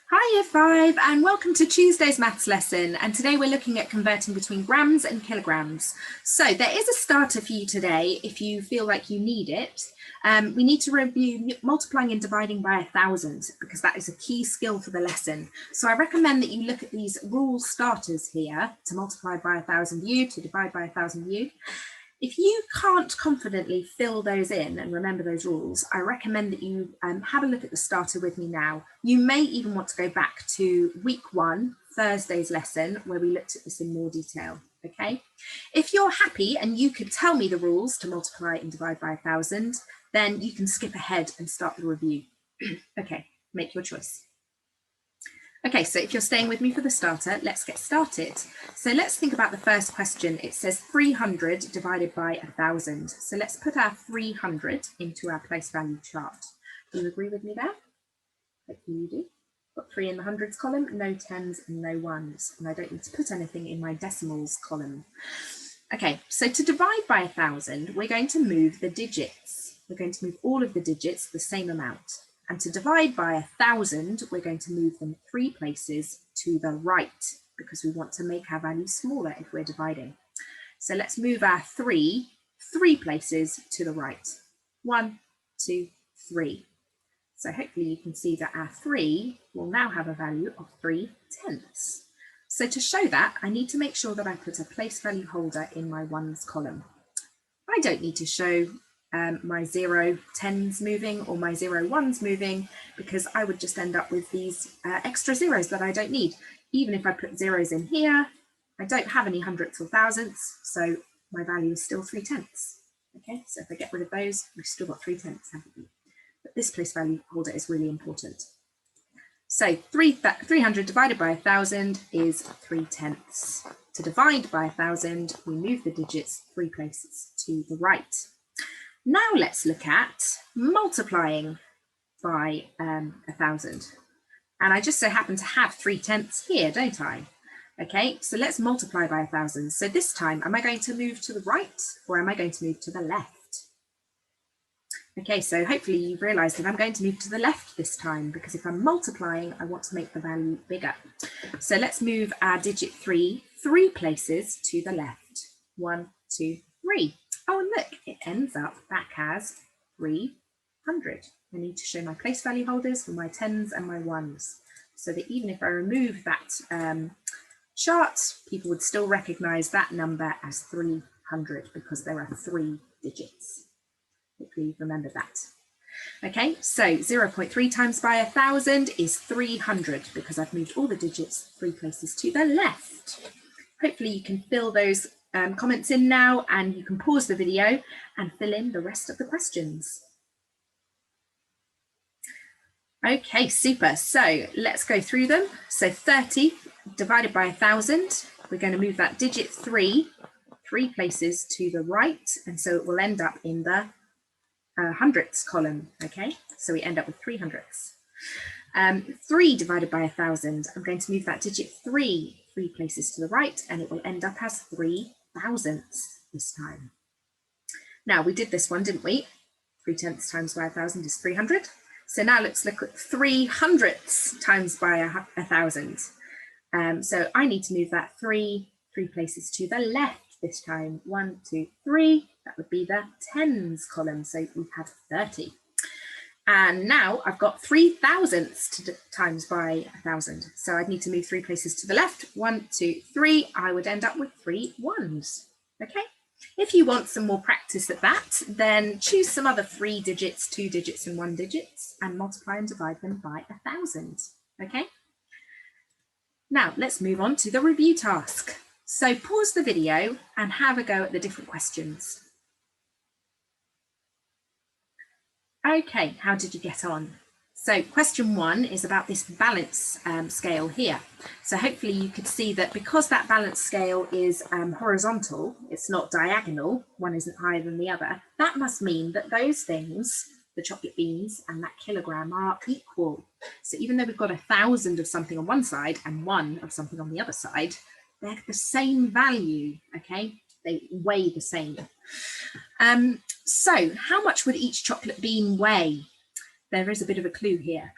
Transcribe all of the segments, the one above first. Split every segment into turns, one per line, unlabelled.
Hi Year 5 and welcome to Tuesday's maths lesson, and today we're looking at converting between grams and kilograms. So there is a starter for you today if you feel like you need it. We need to review multiplying and dividing by 1,000 because that is a key skill for the lesson. So I recommend that you look at these rule starters here: to multiply by 1,000u, to divide by 1,000u. If you can't confidently fill those in and remember those rules, I recommend that you have a look at the starter with me now. You may even want to go back to week 1, Thursday's lesson, where we looked at this in more detail, okay? If you're happy and you could tell me the rules to multiply and divide by 1,000, then you can skip ahead and start the review. Okay, make your choice. Okay, so if you're staying with me for the starter, let's get started. So let's think about the first question. It says 300 divided by 1,000. So let's put our 300 into our place value chart. Do you agree with me there? Hopefully you do. Got 3 in the hundreds column, no tens and no ones. And I don't need to put anything in my decimals column. Okay, so to divide by 1,000, we're going to move the digits. We're going to move all of the digits the same amount. And to divide by 1,000, we're going to move them 3 places to the right because we want to make our value smaller if we're dividing. So let's move our 3 places to the right. 1, 2, 3. So hopefully you can see that our 3 will now have a value of 3/10. So to show that, I need to make sure that I put a place value holder in my ones column. I don't need to show my 0 tens moving or my 0 ones moving, because I would just end up with these extra zeros that I don't need. Even if I put zeros in here, I don't have any hundredths or thousandths, so my value is still 3/10. Okay, so if I get rid of those, we've still got 3/10, haven't we? But this place value holder is really important. So 300 divided by 1,000 is 3/10. To divide by 1,000, we move the digits 3 places to the right. Now let's look at multiplying by 1,000. And I just so happen to have 3/10 here, don't I? Okay, so let's multiply by 1,000. So this time, am I going to move to the right or am I going to move to the left? Okay, so hopefully you've realized that I'm going to move to the left this time, because if I'm multiplying, I want to make the value bigger. So let's move our digit 3 places to the left. 1, 2, 3. Oh, and look, it ends up back as 300. I need to show my place value holders for my tens and my ones, so that even if I remove that chart, people would still recognize that number as 300 because there are 3 digits. Hopefully you've remembered that. Okay, so 0.3 times by 1,000 is 300 because I've moved all the digits 3 places to the left. Hopefully you can fill those comments in now, and you can pause the video and fill in the rest of the questions. Okay, super. So let's go through them. So 30 divided by 1,000, we're going to move that digit 3 places to the right, and so it will end up in the hundredths column. Okay, so we end up with 300ths. 3 divided by 1,000, I'm going to move that digit 3 places to the right, and it will end up as 3/1000ths this time. Now we did this one, didn't we? 3/10 times by 1,000 is 300. So now let's look at 300ths times by 1,000. So I need to move that 3 places to the left this time. 1, 2, 3. That would be the tens column. So we've had 30. And now I've got 3/1000ths times by 1,000. So I'd need to move 3 places to the left. 1, 2, 3. I would end up with 3 ones. Okay. If you want some more practice at that, then choose some other 3 digits, 2 digits, and 1 digits, and multiply and divide them by 1,000. Okay. Now let's move on to the review task. So pause the video and have a go at the different questions. Okay, how did you get on? So question 1 is about this balance scale here. So hopefully you could see that because that balance scale is horizontal, it's not diagonal, one isn't higher than the other, that must mean that those things, the chocolate beans and that kilogram, are equal. So even though we've got 1,000 of something on one side and 1 of something on the other side, they're the same value, okay? They weigh the same. So how much would each chocolate bean weigh? There is a bit of a clue here.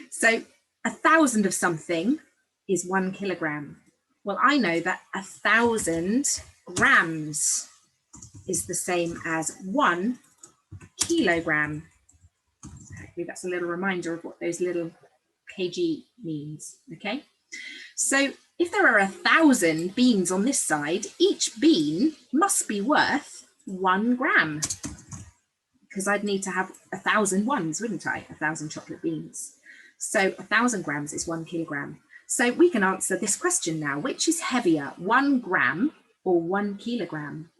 So 1,000 of something is 1 kilogram. Well, I know that 1,000 grams is the same as 1 kilogram. Hopefully that's a little reminder of what those little kg means, okay? So if there are 1,000 beans on this side, each bean must be worth 1 gram, because I'd need to have 1,000 ones, wouldn't I? 1,000 chocolate beans. So 1,000 grams is 1 kilogram. So we can answer this question now. Which is heavier, 1 gram or 1 kilogram?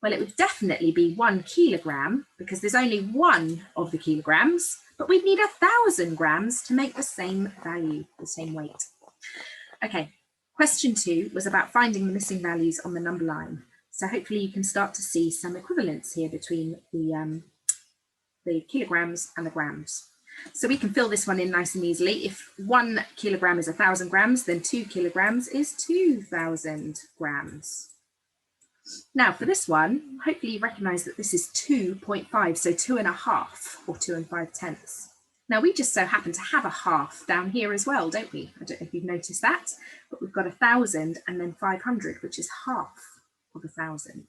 Well, it would definitely be 1 kilogram because there's only one of the kilograms, but we'd need 1,000 grams to make the same value, the same weight. Okay, question 2 was about finding the missing values on the number line. So hopefully you can start to see some equivalence here between the kilograms and the grams. So we can fill this one in nice and easily. If 1 kilogram is 1,000 grams, then 2 kilograms is 2,000 grams. Now for this one, hopefully you recognize that this is 2.5, so 2.5 or 2 5/10. Now we just so happen to have a half down here as well, don't we? I don't know if you've noticed that, but we've got 1,000 and then 500, which is half of 1,000.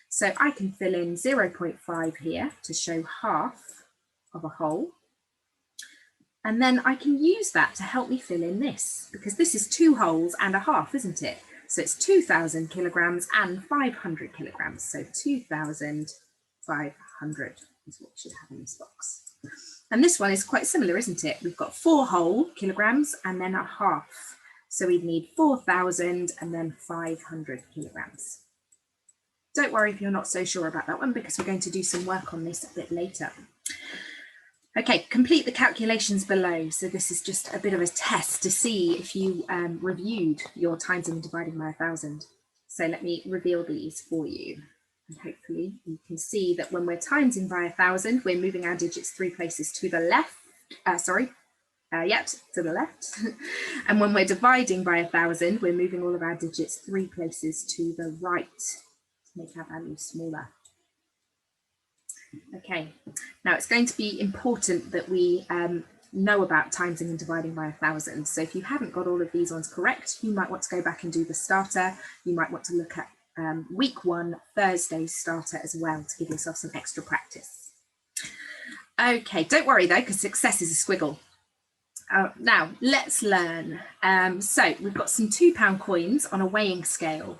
So I can fill in 0.5 here to show half of a whole. And then I can use that to help me fill in this, because this is 2 wholes and a half, isn't it? So it's 2,000 kilograms and 500 kilograms. So 2,500 is what we should have in this box. And this one is quite similar, isn't it? We've got 4 whole kilograms and then a half. So we'd need 4,000 and then 500 kilograms. Don't worry if you're not so sure about that one, because we're going to do some work on this a bit later. Okay, complete the calculations below. So this is just a bit of a test to see if you reviewed your timesing and dividing by 1,000. So let me reveal these for you. And hopefully you can see that when we're timesing by 1,000, we're moving our digits 3 places to the left. To the left. And when we're dividing by 1,000, we're moving all of our digits 3 places to the right to make our value smaller. Okay, now it's going to be important that we know about timesing and dividing by 1,000. So if you haven't got all of these ones correct, you might want to go back and do the starter. You might want to look at week 1, Thursday's starter as well to give yourself some extra practice. Okay, don't worry though, because success is a squiggle. Now let's learn. So we've got some £2 coins on a weighing scale.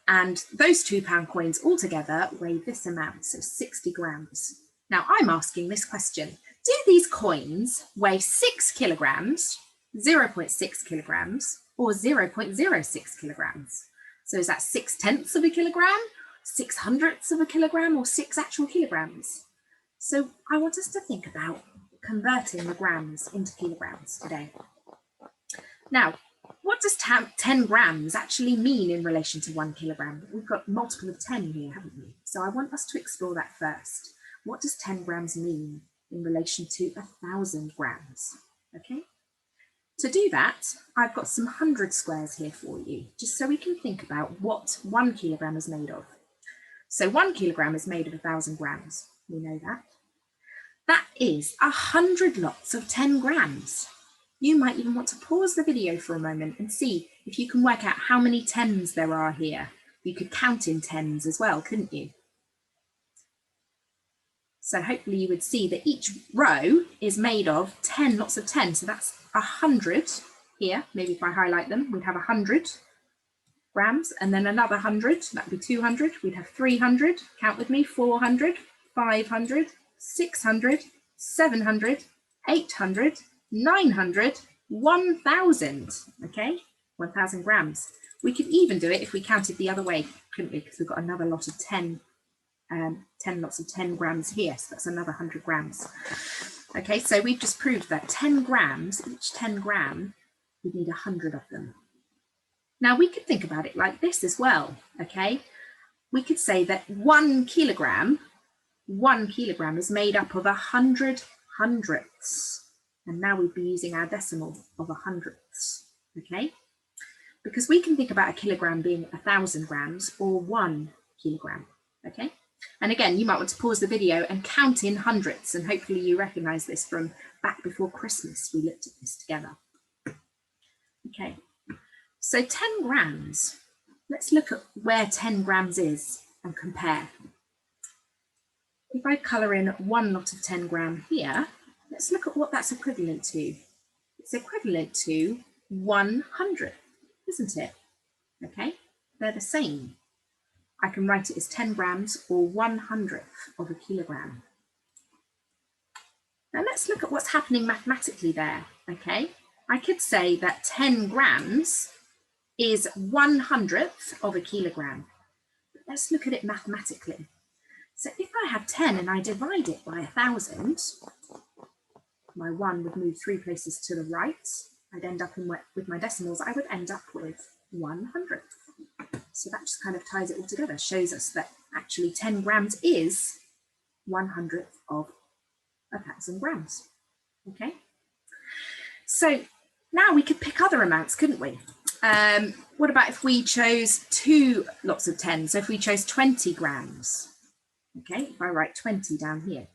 And those £2 coins altogether weigh this amount, so 60 grams. Now I'm asking this question: do these coins weigh 6 kilograms, 0.6 kilograms, or 0.06 kilograms? So is that 6/10 of a kilogram, 6/100 of a kilogram, or 6 actual kilograms? So I want us to think about converting the grams into kilograms today. Now, what does 10 grams actually mean in relation to 1 kilogram? We've got multiple of 10 here, haven't we? So I want us to explore that first. What does 10 grams mean in relation to 1,000 grams? Okay. To do that, I've got some 100 squares here for you, just so we can think about what 1 kilogram is made of. So 1 kilogram is made of 1,000 grams. We know that. That is 100 lots of 10 grams. You might even want to pause the video for a moment and see if you can work out how many 10s there are here. You could count in 10s as well, couldn't you? So hopefully you would see that each row is made of 10 lots of 10. So that's 100 here. Maybe if I highlight them, we'd have 100 grams, and then another 100, that'd be 200. We'd have 300, count with me, 400, 500, 600, 700, 800, 900, 1,000, okay? 1,000 grams. We could even do it if we counted the other way, couldn't we? Because we've got another lot of 10 lots of 10 grams here, so that's another 100 grams. Okay, so we've just proved that 10 grams, each 10 gram, we need 100 of them. Now we could think about it like this as well, okay? We could say that 1 kilogram is made up of 100 hundredths. And now we'd be using our decimal of 100ths, okay? Because we can think about a kilogram being 1,000 grams or 1 kilogram, okay? And again, you might want to pause the video and count in hundredths, and hopefully you recognize this from back before Christmas. We looked at this together. Okay, so 10 grams. Let's look at where 10 grams is and compare. If I colour in one lot of 10 gram here, let's look at what that's equivalent to. It's equivalent to 100, isn't it? Okay, they're the same. I can write it as 10 grams or 1/100th of a kilogram. Now let's look at what's happening mathematically there, okay? I could say that 10 grams is 1/100th of a kilogram. But let's look at it mathematically. So if I have 10 and I divide it by 1,000, my 1 would move 3 places to the right. I'd end up with my decimals, I would end up with 1/100th. So that just kind of ties it all together, shows us that actually 10 grams is 1/100th of 1,000 grams. Okay, so now we could pick other amounts, couldn't we? What about if we chose 2 lots of 10? So if we chose 20 grams, okay, if I write 20 down here,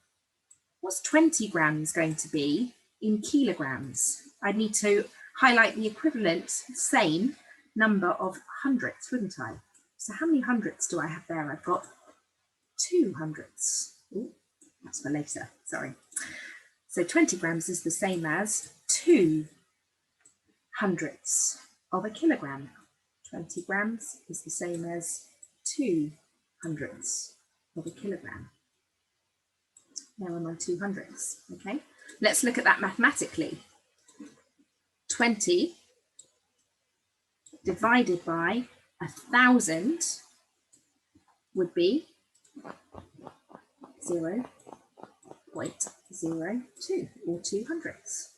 what's 20 grams going to be in kilograms? I'd need to highlight the equivalent same number of hundredths, wouldn't I? So how many hundredths do I have there? I've got 2 hundredths. Ooh, that's for later, sorry. So 20 grams is the same as 2 hundredths of a kilogram. 20 grams is the same as 2 hundredths of a kilogram. There are my 2 hundredths, okay? Let's look at that mathematically. 20 divided by 1,000 would be 0.02 or 2 hundredths.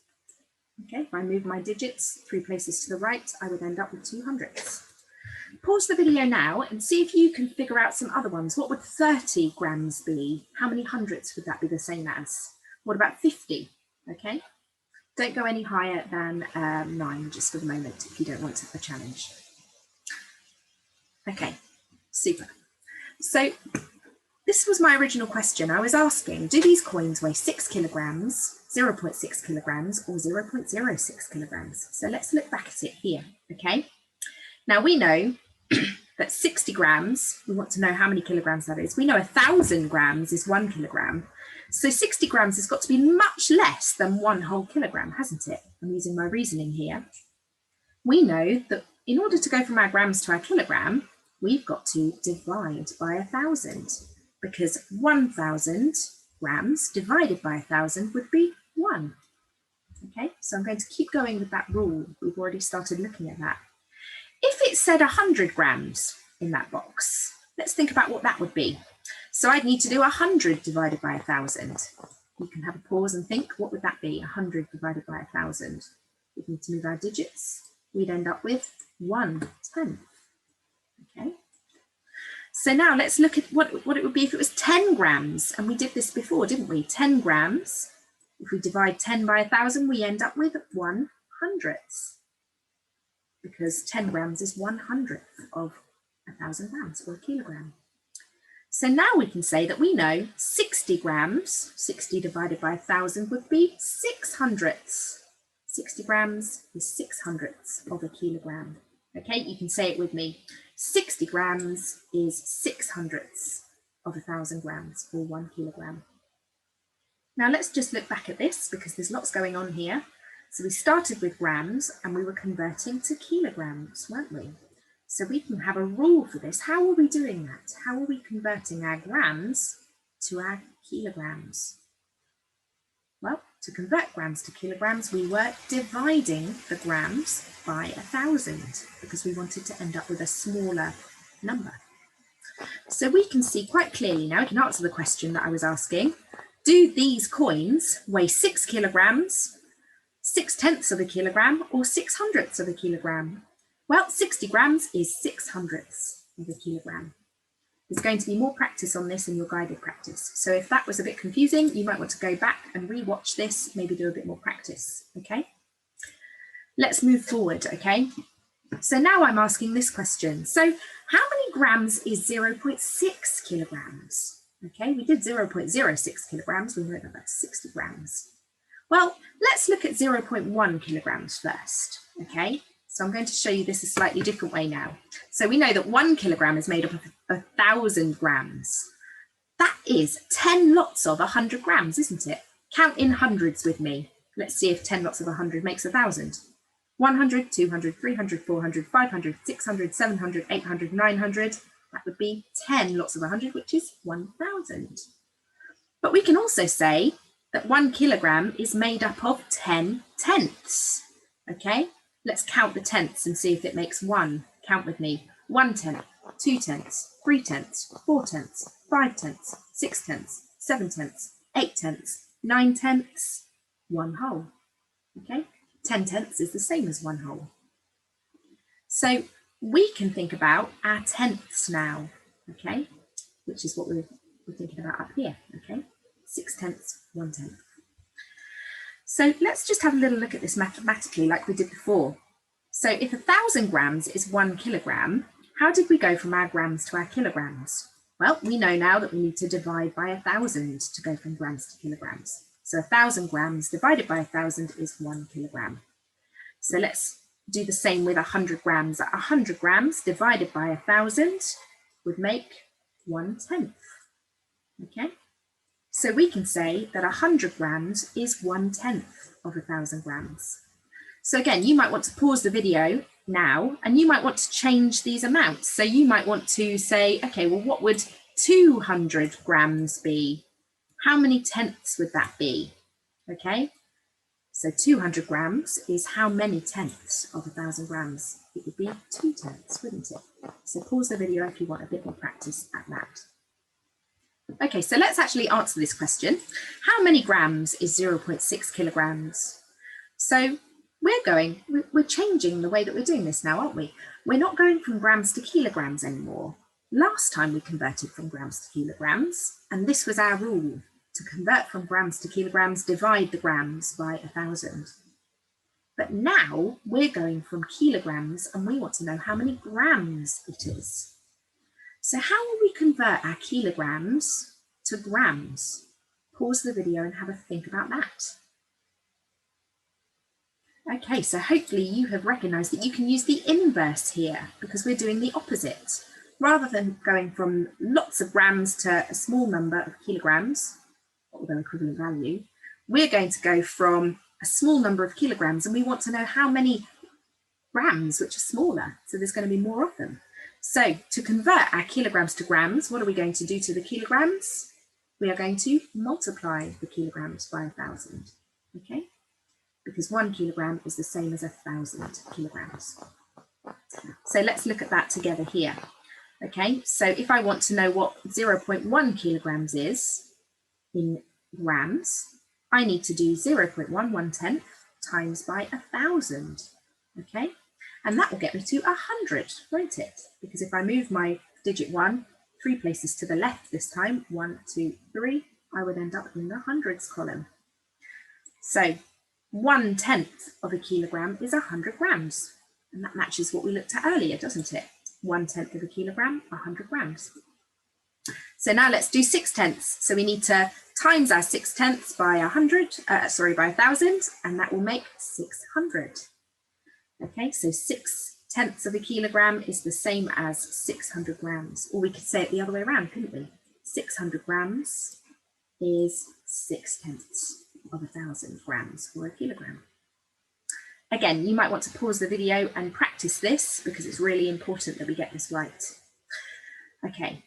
Okay, if I move my digits 3 places to the right, I would end up with 2 hundredths. Pause the video now and see if you can figure out some other ones. What would 30 grams be? How many hundredths would that be the same as? What about 50? Okay, don't go any higher than 9 just for the moment if you don't want a challenge. Okay, super. So this was my original question. I was asking, do these coins weigh 6 kilograms, 0.6 kilograms, or 0.06 kilograms? So let's look back at it here, okay? Now we know that 60 grams, we want to know how many kilograms that is. We know 1,000 grams is 1 kilogram. So 60 grams has got to be much less than 1 whole kilogram, hasn't it? I'm using my reasoning here. We know that in order to go from our grams to our kilogram, we've got to divide by 1,000, because 1,000 grams divided by 1,000 would be 1. Okay, so I'm going to keep going with that rule. We've already started looking at that. If it said 100 grams in that box, let's think about what that would be. So I'd need to do 100 divided by 1,000. You can have a pause and think, what would that be? 100 divided by 1,000. We need to move our digits. We'd end up with 1/10. Okay. So now let's look at what it would be if it was 10 grams. And we did this before, didn't we? 10 grams. If we divide 10 by 1,000, we end up with 1/100th. Because 10 grams is 1/100th of 1,000 grams or a kilogram. So now we can say that we know 60 grams, 60 divided by 1,000 would be 6 hundredths. 60 grams is 6 hundredths of a kilogram. Okay, you can say it with me. 60 grams is 6 hundredths of 1,000 grams or 1 kilogram. Now let's just look back at this because there's lots going on here. So we started with grams and we were converting to kilograms, weren't we? So we can have a rule for this. How are we doing that? How are we converting our grams to our kilograms? Well, to convert grams to kilograms, we were dividing the grams by 1,000 because we wanted to end up with a smaller number. So we can see quite clearly now, we can answer the question that I was asking. Do these coins weigh 6 kilograms, 6/10ths of a kilogram, or 6 hundredths of a kilogram? Well, 60 grams is 6 hundredths of a kilogram. There's going to be more practice on this in your guided practice. So if that was a bit confusing, you might want to go back and re-watch this, maybe do a bit more practice, okay? Let's move forward, okay? So now I'm asking this question. So how many grams is 0.6 kilograms? Okay, we did 0.06 kilograms, we know that that's 60 grams. Well, let's look at 0.1 kilograms first, okay? So I'm going to show you this a slightly different way now. So we know that 1 kilogram is made up of 1,000 grams. That is 10 lots of 100 grams, isn't it? Count in hundreds with me. Let's see if 10 lots of 100 makes 1,000. 100, 200, 300, 400, 500, 600, 700, 800, 900. That would be 10 lots of 100, which is 1,000. But we can also say that 1 kilogram is made up of 10 tenths. Okay, let's count the tenths and see if it makes 1. Count with me. 1 tenth, 2 tenths, 3 tenths, 4 tenths, 5 tenths, 6 tenths, 7 tenths, 8 tenths, 9 tenths, 1 whole. Okay, 10 tenths is the same as 1 whole. So we can think about our tenths now, okay, which is what we're thinking about up here, okay, 6 tenths, 1 tenth. So let's just have a little look at this mathematically like we did before. So if 1,000 grams is 1 kilogram, how did we go from our grams to our kilograms? Well, we know now that we need to divide by 1,000 to go from grams to kilograms. So 1,000 grams divided by 1,000 is 1 kilogram. So let's do the same with 100 grams. 100 grams divided by 1,000 would make 1 tenth. Okay, so we can say that 100 grams is 1 tenth of 1,000 grams. So again, you might want to pause the video now and you might want to change these amounts. So you might want to say, okay, well, what would 200 grams be? How many tenths would that be? Okay, so 200 grams is how many tenths of 1,000 grams? It would be 2 tenths, wouldn't it? So pause the video if you want a bit more practice at that. Okay, so let's actually answer this question. How many grams is 0.6 kilograms? So we're changing the way that we're doing this now, aren't we? We're not going from grams to kilograms anymore. Last time we converted from grams to kilograms, and this was our rule. To convert from grams to kilograms, divide the grams by 1,000. But now we're going from kilograms and we want to know how many grams it is. So how will we convert our kilograms to grams? Pause the video and have a think about that. Okay, so hopefully you have recognised that you can use the inverse here because we're doing the opposite. Rather than going from lots of grams to a small number of kilograms, although equivalent value, we're going to go from a small number of kilograms and we want to know how many grams, which are smaller. So there's going to be more of them. So to convert our kilograms to grams, what are we going to do to the kilograms? We are going to multiply the kilograms by 1,000, okay? Because 1 kilogram is the same as 1,000 kilograms. So let's look at that together here. Okay, so if I want to know what 0.1 kilograms is in grams, I need to do 0.1, 1 tenth, times by 1,000, okay? And that will get me to 100, won't it? Because if I move my digit 1 3 places to the left this time, 1, 2, 3, I would end up in the hundreds column. So 1 tenth of a kilogram is 100 grams. And that matches what we looked at earlier, doesn't it? 1 tenth of a kilogram, 100 grams. So now let's do 6 tenths. So we need to times our 6 tenths by 1,000, and that will make 600. Okay, so 6 tenths of a kilogram is the same as 600 grams. Or we could say it the other way around, couldn't we? 600 grams is 6 tenths of 1,000 grams for a kilogram. Again, you might want to pause the video and practice this because it's really important that we get this right. Okay,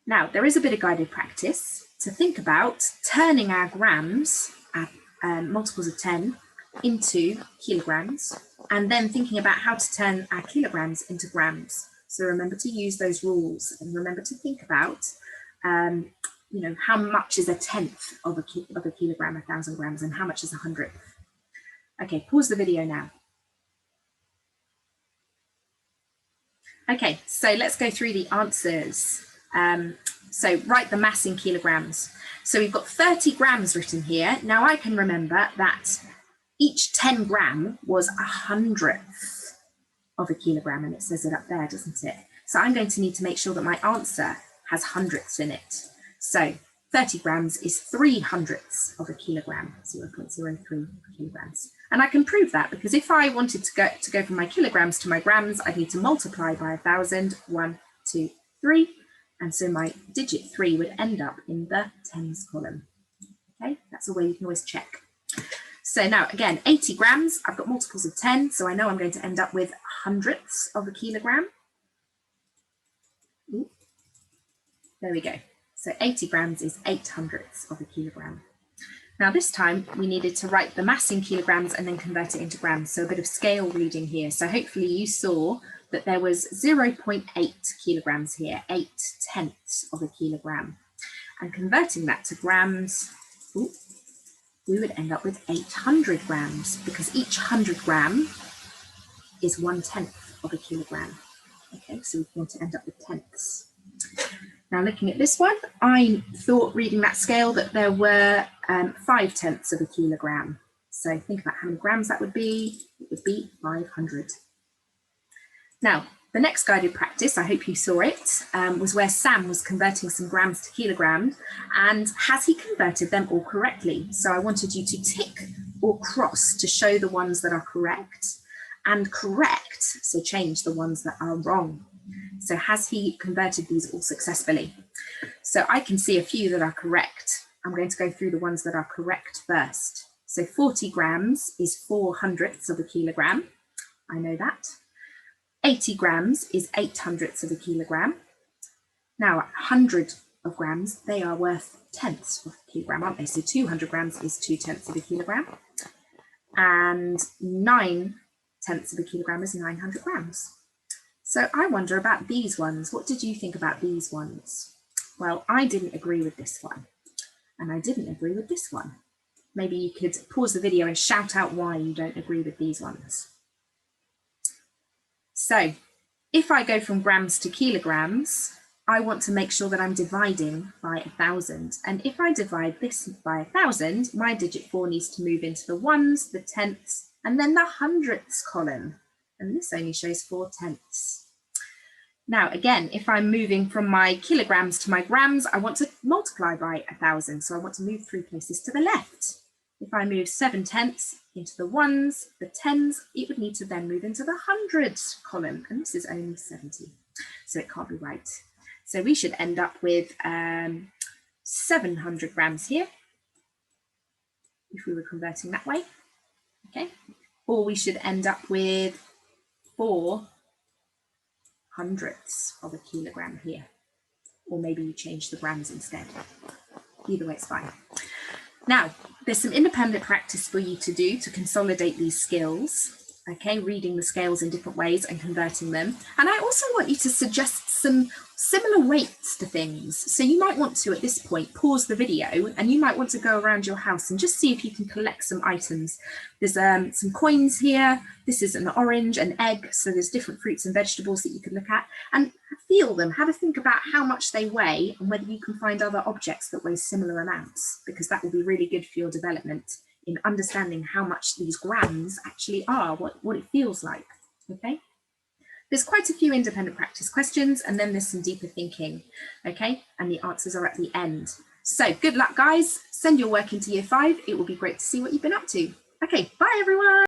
now there is a bit of guided practice to think about turning our grams, our multiples of 10, into kilograms, and then thinking about how to turn our kilograms into grams. So remember to use those rules and remember to think about you know, how much is a tenth of a kilogram, 1,000 grams, and how much is 100th. Okay, pause the video now. Okay, so let's go through the answers. So write the mass in kilograms. So we've got 30 grams written here. Now I can remember that each 10 gram was 100th of a kilogram, and it says it up there, doesn't it? So I'm going to need to make sure that my answer has hundredths in it. So 30 grams is 3 hundredths of a kilogram, 0.03 kilograms. And I can prove that because if I wanted to go from my kilograms to my grams, I'd need to multiply by 1,000, 1, 2, 3. And so my digit 3 would end up in the tens column. Okay, that's a way you can always check. So now again, 80 grams, I've got multiples of 10, so I know I'm going to end up with hundredths of a kilogram. Ooh, there we go. So 80 grams is 800ths of a kilogram. Now this time we needed to write the mass in kilograms and then convert it into grams. So a bit of scale reading here. So hopefully you saw that there was 0.8 kilograms here, 8/10 of a kilogram. And converting that to grams, ooh, we would end up with 800 grams because each 100 gram is 1/10 of a kilogram. Okay, so we want to end up with tenths. Now looking at this one, I thought reading that scale that there were 5/10 of a kilogram. So think about how many grams that would be. It would be 500. Now, the next guided practice, I hope you saw it, was where Sam was converting some grams to kilograms. And has he converted them all correctly? So I wanted you to tick or cross to show the ones that are correct, and correct, so change the ones that are wrong. So has he converted these all successfully? So I can see a few that are correct. I'm going to go through the ones that are correct first. So 40 grams is 400ths of a kilogram. I know that. 80 grams is 800ths of a kilogram. Now 100 of grams, they are worth tenths of a kilogram, aren't they? So 200 grams is 2/10 of a kilogram. And 9/10 of a kilogram is 900 grams. So I wonder about these ones. What did you think about these ones? Well, I didn't agree with this one, and I didn't agree with this one. Maybe you could pause the video and shout out why you don't agree with these ones. So if I go from grams to kilograms, I want to make sure that I'm dividing by 1,000. And if I divide this by 1,000, my digit 4 needs to move into the ones, the tenths, and then the hundredths column. And this only shows 4/10. Now, again, if I'm moving from my kilograms to my grams, I want to multiply by 1,000. So I want to move 3 places to the left. If I move 7/10 into the ones, the tens, it would need to then move into the hundreds column. And this is only 70. So it can't be right. So we should end up with 700 grams here, if we were converting that way. Okay. Or we should end up with 4/100ths of a kilogram here. Or maybe you change the grams instead. Either way, it's fine. Now, there's some independent practice for you to do to consolidate these skills. Okay, reading the scales in different ways and converting them. And I also want you to suggest some similar weights to things. So you might want to, at this point, pause the video and you might want to go around your house and just see if you can collect some items. There's some coins here. This is an orange, an egg. So there's different fruits and vegetables that you could look at and feel them. Have a think about how much they weigh and whether you can find other objects that weigh similar amounts, because that will be really good for your development in understanding how much these grams actually are, what it feels like, okay? There's quite a few independent practice questions and then there's some deeper thinking, okay? And the answers are at the end. So good luck, guys. Send your work into year 5. It will be great to see what you've been up to. Okay, bye everyone.